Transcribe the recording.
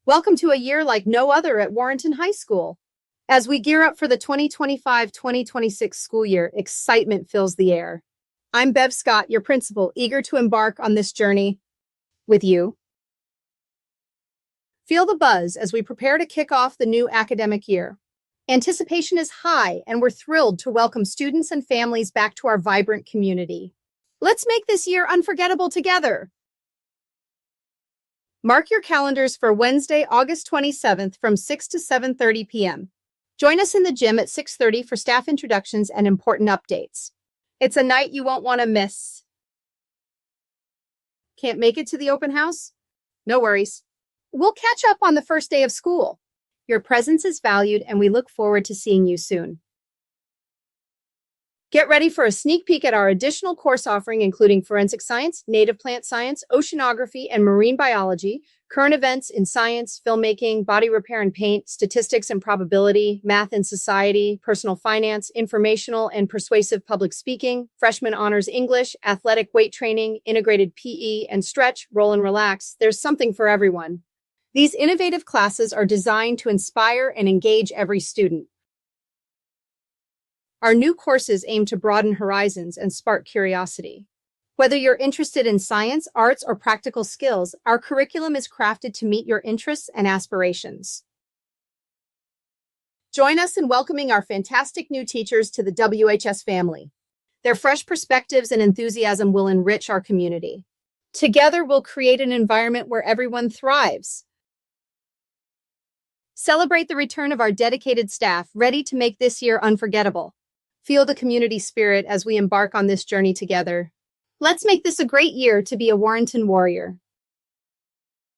Welcome to a year like no other at Warrenton High School. As we gear up for the 2025-2026 school year, excitement fills the air. I'm Bev Scott, your principal, eager to embark on this journey with you. Feel the buzz as we prepare to kick off the new academic year. Anticipation is high, and we're thrilled to welcome students and families back to our vibrant community. Let's make this year unforgettable together. Mark your calendars for Wednesday, August 27th from 6 to 7:30 p.m. Join us in the gym at 6:30 for staff introductions and important updates. It's a night you won't want to miss. Can't make it to the open house? No worries. We'll catch up on the first day of school. Your presence is valued, and we look forward to seeing you soon. Get ready for a sneak peek at our additional course offering, including forensic science, native plant science, oceanography, and marine biology, current events in science, filmmaking, body repair and paint, statistics and probability, math and society, personal finance, informational and persuasive public speaking, freshman honors English, athletic weight training, integrated PE, and stretch, roll and relax. There's something for everyone. These innovative classes are designed to inspire and engage every student. Our new courses aim to broaden horizons and spark curiosity. Whether you're interested in science, arts, or practical skills, our curriculum is crafted to meet your interests and aspirations. Join us in welcoming our fantastic new teachers to the WHS family. Their fresh perspectives and enthusiasm will enrich our community. Together, we'll create an environment where everyone thrives. Celebrate the return of our dedicated staff, ready to make this year unforgettable. Feel the community spirit as we embark on this journey together. Let's make this a great year to be a Warrenton warrior.